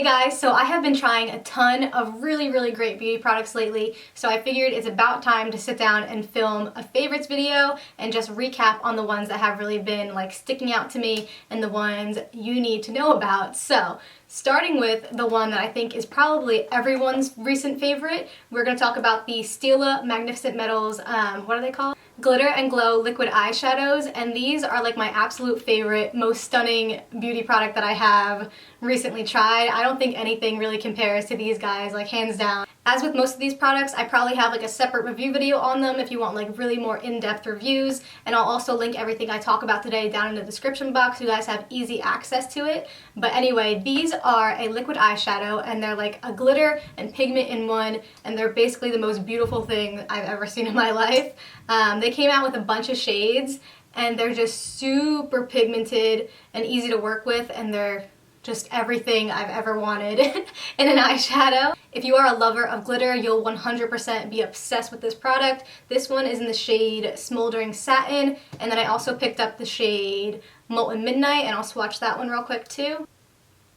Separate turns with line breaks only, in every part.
Hey guys, so I have been trying a ton of really great beauty products lately, so I figured it's about time to sit down and film a favorites video and just recap on the ones that have really been like sticking out to me and the ones you need to know about. So starting with the one that I think is probably everyone's recent favorite, we're going to talk about the Stila Magnificent Metals, what are they called? Glitter and Glow liquid eyeshadows, and these are like my absolute favorite, most stunning beauty product that I have recently tried. I don't think anything really compares to these guys, like hands down. As with most of these products, I probably have like a separate review video on them if you want like really more in-depth reviews, and I'll also link everything I talk about today down in the description box so you guys have easy access to it. But anyway, these are a liquid eyeshadow and they're like a glitter and pigment in one, and they're basically the most beautiful thing I've ever seen in my life. They came out with a bunch of shades and they're just super pigmented and easy to work with, and they're just everything I've ever wanted in an eyeshadow. If you are a lover of glitter, you'll 100% be obsessed with this product. This one is in the shade Smoldering Satin, and then I also picked up the shade Molten Midnight, and I'll swatch that one real quick too.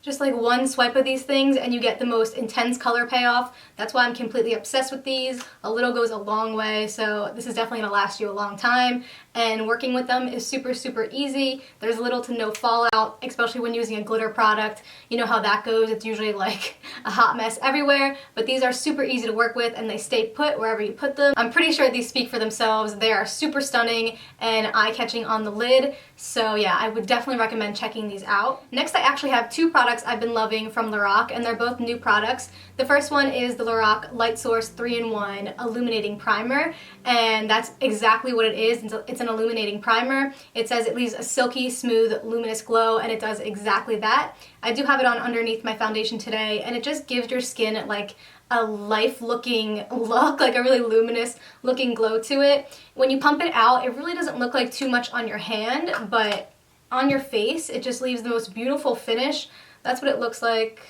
Just like one swipe of these things and you get the most intense color payoff. That's why I'm completely obsessed with these. A little goes a long way, so this is definitely going to last you a long time. And working with them is super easy. There's little to no fallout, especially when using a glitter product. You know how that goes. It's usually like a hot mess everywhere, but these are super easy to work with and they stay put wherever you put them. I'm pretty sure these speak for themselves. They are super stunning and eye-catching on the lid. So yeah, I would definitely recommend checking these out. Next, I actually have two products I've been loving from Lorac, and they're both new products. The first one is the Lorac Light Source 3-in-1 Illuminating Primer, and that's exactly what it is. It's an illuminating primer. It says it leaves a silky, smooth, luminous glow, and it does exactly that. I do have it on underneath my foundation today, and it just gives your skin like a life-looking look, like a really luminous looking glow to it. When you pump it out, it really doesn't look like too much on your hand, but on your face, it just leaves the most beautiful finish. That's what it looks like.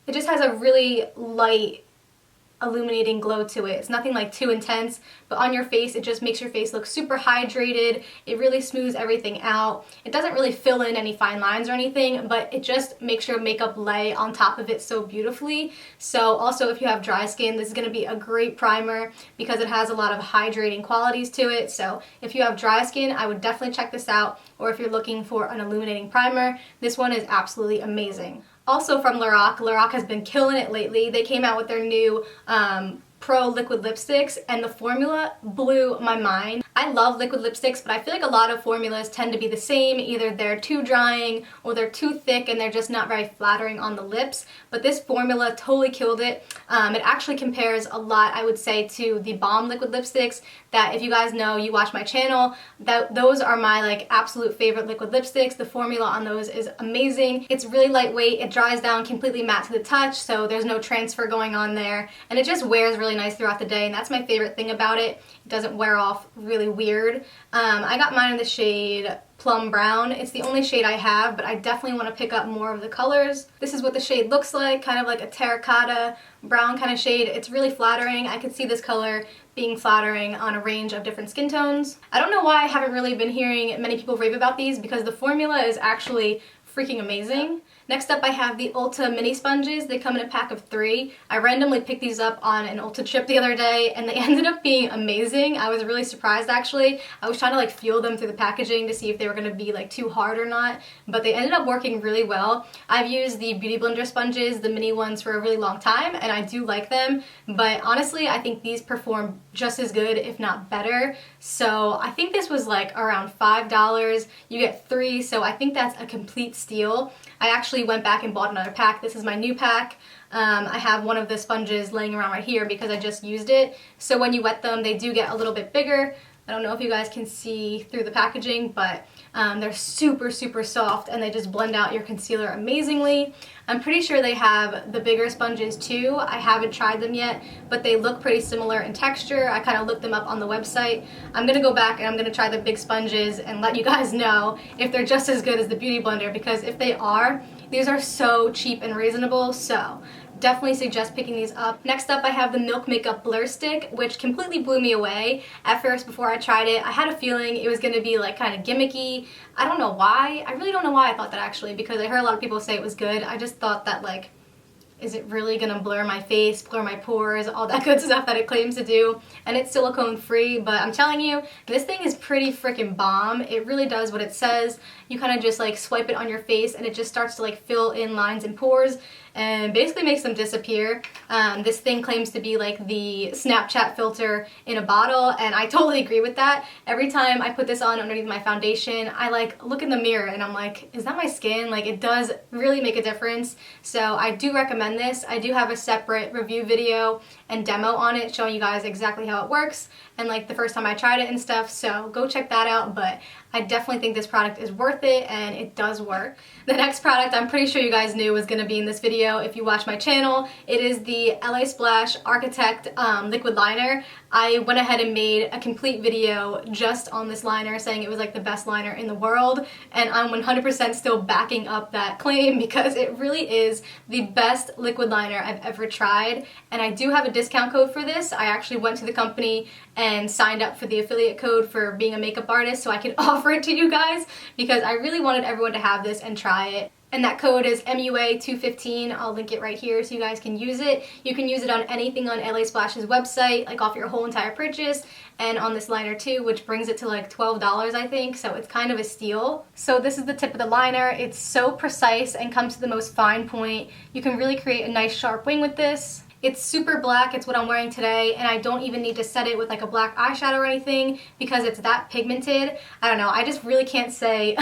It just has a really light, illuminating glow to it. It's nothing like too intense, but on your face it just makes your face look super hydrated. It really smooths everything out. It doesn't really fill in any fine lines or anything, but it just makes your makeup lay on top of it so beautifully. So also if you have dry skin, this is going to be a great primer because it has a lot of hydrating qualities to it. So if you have dry skin, I would definitely check this out, or if you're looking for an illuminating primer, this one is absolutely amazing. Also from Lorac, Lorac has been killing it lately. They came out with their new Pro liquid lipsticks, and the formula blew my mind. I love liquid lipsticks, but I feel like a lot of formulas tend to be the same. Either they're too drying or they're too thick and they're just not very flattering on the lips. But this formula totally killed it. It actually compares a lot, I would say, to the Balm liquid lipsticks that, if you guys know, you watch my channel, those are my like absolute favorite liquid lipsticks. The formula on those is amazing. It's really lightweight. It dries down completely matte to the touch, so there's no transfer going on there. And it just wears really nice throughout the day, and that's my favorite thing about it. It doesn't wear off really weird. I got mine in the shade Plum Brown. It's the only shade I have, but I definitely want to pick up more of the colors. This is what the shade looks like, kind of like a terracotta brown kind of shade. It's really flattering. I could see this color being flattering on a range of different skin tones. I don't know why I haven't really been hearing many people rave about these, because the formula is actually freaking amazing. Next up, I have the Ulta mini sponges. They come in a pack of 3. I randomly picked these up on an Ulta trip the other day and they ended up being amazing. I was really surprised actually. I was trying to like feel them through the packaging to see if they were going to be like too hard or not, but they ended up working really well. I've used the Beauty Blender sponges, the mini ones, for a really long time, and I do like them, but honestly I think these perform just as good, if not better. So I think this was like around $5. You get 3, so I think that's a complete steal. I actually went back and bought another pack. This is my new pack. I have one of the sponges laying around right here because I just used it. So when you wet them, they do get a little bit bigger. I don't know if you guys can see through the packaging, but they're super soft and they just blend out your concealer amazingly. I'm pretty sure they have the bigger sponges too. I haven't tried them yet, but they look pretty similar in texture. I kind of looked them up on the website. I'm going to go back and I'm going to try the big sponges and let you guys know if they're just as good as the Beauty Blender, because if they are, these are so cheap and reasonable. So definitely suggest picking these up. Next up, I have the Milk Makeup Blur Stick, which completely blew me away. At first, before I tried it, I had a feeling it was going to be like kind of gimmicky. I don't know why. I really don't know why I thought that actually, because I heard a lot of people say it was good. I just thought that like is it really gonna blur my face, blur my pores, all that good stuff that it claims to do? And it's silicone free, but I'm telling you, this thing is pretty freaking bomb. It really does what it says. You kind of just like swipe it on your face and it just starts to like fill in lines and pores and basically makes them disappear. This thing claims to be like the Snapchat filter in a bottle, and I totally agree with that. Every time I put this on underneath my foundation, I like look in the mirror and I'm like, is that my skin? Like, it does really make a difference. So I do recommend this. I do have a separate review video and demo on it showing you guys exactly how it works and like the first time I tried it and stuff, so go check that out. But I definitely think this product is worth it and it does work. The next product I'm pretty sure you guys knew was going to be in this video if you watch my channel. It is the LA Splash Architect liquid liner. I went ahead and made a complete video just on this liner saying it was like the best liner in the world, and I'm 100% still backing up that claim because it really is the best liquid liner I've ever tried. And I do have a discount code for this. I actually went to the company and signed up for the affiliate code for being a makeup artist so I could offer it to you guys because I really wanted everyone to have this and try it. And that code is MUA215. I'll link it right here so you guys can use it. You can use it on anything on LA Splash's website, like off your whole entire purchase, and on this liner too, which brings it to like $12 I think, so it's kind of a steal. So this is the tip of the liner. It's so precise and comes to the most fine point. You can really create a nice sharp wing with this. It's super black, it's what I'm wearing today, and I don't even need to set it with like a black eyeshadow or anything because it's that pigmented. I don't know, I just really can't say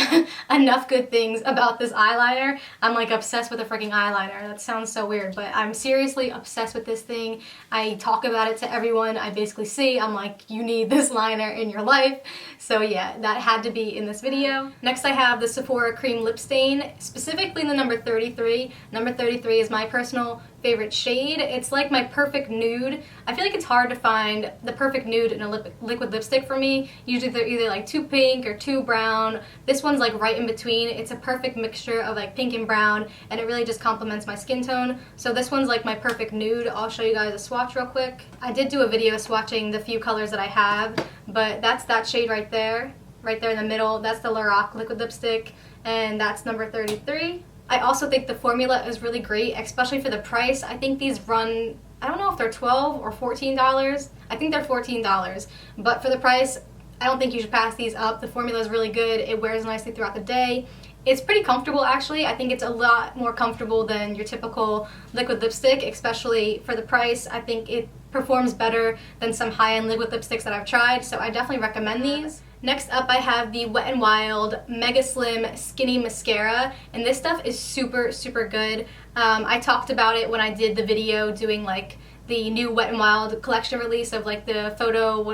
enough good things about this eyeliner. I'm like obsessed with a freaking eyeliner. That sounds so weird, but I'm seriously obsessed with this thing. I talk about it to everyone I basically see. I'm like, you need this liner in your life. So yeah, that had to be in this video. Next I have the Sephora Cream Lip Stain, specifically the number 33. Number 33 is my personal favorite shade. It's like my perfect nude. I feel like it's hard to find the perfect nude in a liquid lipstick for me. Usually they're either like too pink or too brown. This one's like right in between. It's a perfect mixture of like pink and brown, and it really just complements my skin tone. So this one's like my perfect nude. I'll show you guys a swatch real quick. I did do a video swatching the few colors that I have, but that's that shade right there in the middle. That's the Lorac liquid lipstick, and that's number 33. I also think the formula is really great, especially for the price. I think these run, I don't know if they're $12 or $14. I think they're $14, but for the price, I don't think you should pass these up. The formula is really good. It wears nicely throughout the day. It's pretty comfortable actually. I think it's a lot more comfortable than your typical liquid lipstick, especially for the price. I think it performs better than some high-end liquid lipsticks that I've tried, so I definitely recommend these. Next up I have the Wet n Wild Mega Slim Skinny Mascara, and this stuff is super, super good. I talked about it when I did the video doing like the new Wet n Wild collection release of like the photo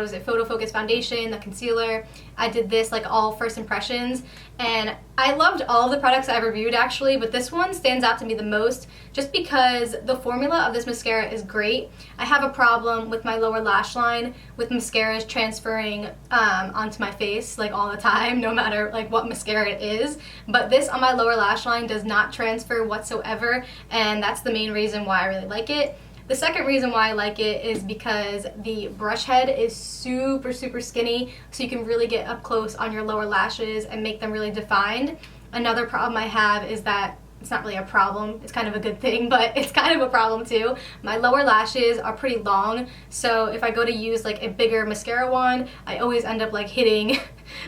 focus foundation, the concealer. I did this like all first impressions, and I loved all of the products I reviewed actually, but this one stands out to me the most just because the formula of this mascara is great. I have a problem with my lower lash line with mascaras transferring onto my face like all the time, no matter like what mascara it is, but this on my lower lash line does not transfer whatsoever, and that's the main reason why I really like it. The second reason why I like it is because the brush head is super, super skinny, so you can really get up close on your lower lashes and make them really defined. Another problem I have is that it's not really a problem, it's kind of a good thing, but it's kind of a problem too. My lower lashes are pretty long, so if I go to use like a bigger mascara wand, I always end up like hitting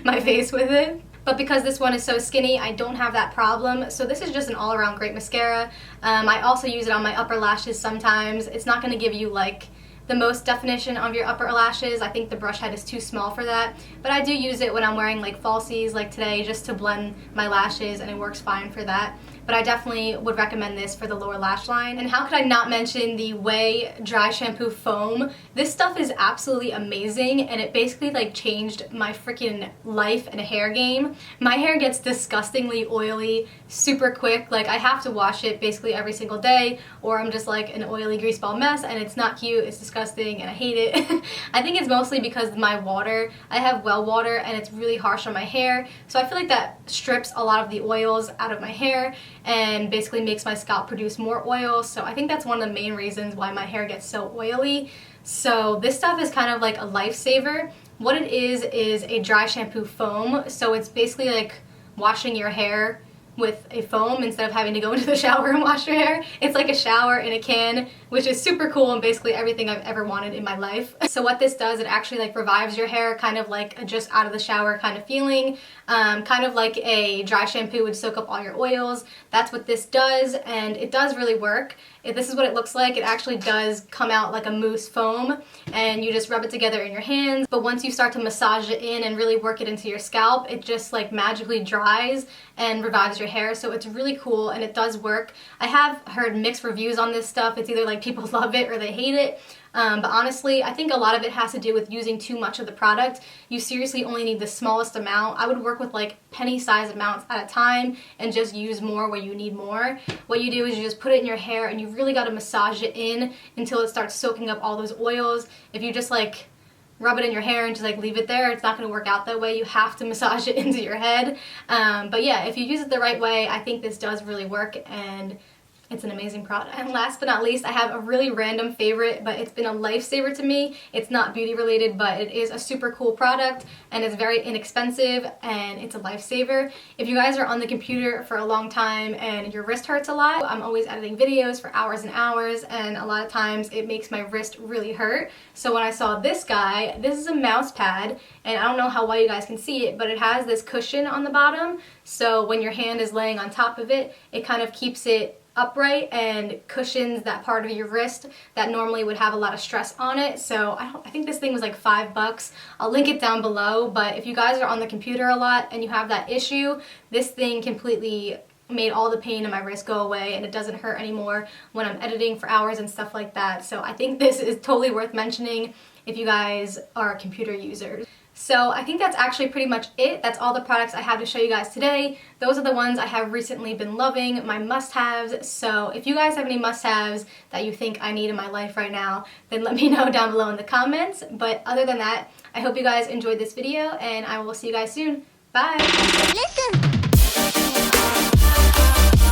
my face with it. But because this one is so skinny, I don't have that problem. So this is just an all-around great mascara. I also use it on my upper lashes sometimes. It's not going to give you like the most definition of your upper lashes. I think the brush head is too small for that. But I do use it when I'm wearing like falsies like today just to blend my lashes, and it works fine for that. But I definitely would recommend this for the lower lash line. And how could I not mention the Way Dry Shampoo Foam? This stuff is absolutely amazing, and it basically like changed my freaking life and hair game. My hair gets disgustingly oily super quick. Like I have to wash it basically every single day, or I'm just like an oily greaseball mess, and it's not cute, it's disgusting, and I hate it. I think it's mostly because of my water. I have well water, and it's really harsh on my hair, so I feel like that strips a lot of the oils out of my hair and basically makes my scalp produce more oil. So I think that's one of the main reasons why my hair gets so oily. So this stuff is kind of like a lifesaver. What it is a dry shampoo foam. So it's basically like washing your hair with a foam instead of having to go into the shower and wash your hair. It's like a shower in a can, which is super cool and basically everything I've ever wanted in my life. So what this does, it actually like revives your hair, kind of like a just out of the shower kind of feeling, kind of like a dry shampoo would soak up all your oils. That's what this does, and it does really work. This is what it looks like. It actually does come out like a mousse foam, and you just rub it together in your hands. But once you start to massage it in and really work it into your scalp, it just like magically dries and revives your hair. So it's really cool and it does work. I have heard mixed reviews on this stuff. It's either like people love it or they hate it. But honestly, I think a lot of it has to do with using too much of the product. You seriously only need the smallest amount. I would work with like penny-sized amounts at a time and just use more where you need more. What you do is you just put it in your hair and you really got to massage it in until it starts soaking up all those oils. If you just like rub it in your hair and just like leave it there, it's not going to work out that way. You have to massage it into your head. But yeah, if you use it the right way, I think this does really work, and it's an amazing product. And last but not least, I have a really random favorite, but it's been a lifesaver to me. It's not beauty related, but it is a super cool product and it's very inexpensive and it's a lifesaver. If you guys are on the computer for a long time and your wrist hurts a lot, I'm always editing videos for hours and hours, and a lot of times it makes my wrist really hurt. So when I saw this guy, this is a mouse pad, and I don't know how well you guys can see it, but it has this cushion on the bottom. So when your hand is laying on top of it, it kind of keeps it upright and cushions that part of your wrist that normally would have a lot of stress on it. So I think this thing was like $5. I'll link it down below, but if you guys are on the computer a lot and you have that issue, this thing completely made all the pain in my wrist go away, and it doesn't hurt anymore when I'm editing for hours and stuff like that. So I think this is totally worth mentioning if you guys are computer users. So I think that's actually pretty much it. That's all the products I have to show you guys today. Those are the ones I have recently been loving, my must-haves. So if you guys have any must-haves that you think I need in my life right now, then let me know down below in the comments. But other than that, I hope you guys enjoyed this video, and I will see you guys soon. Bye!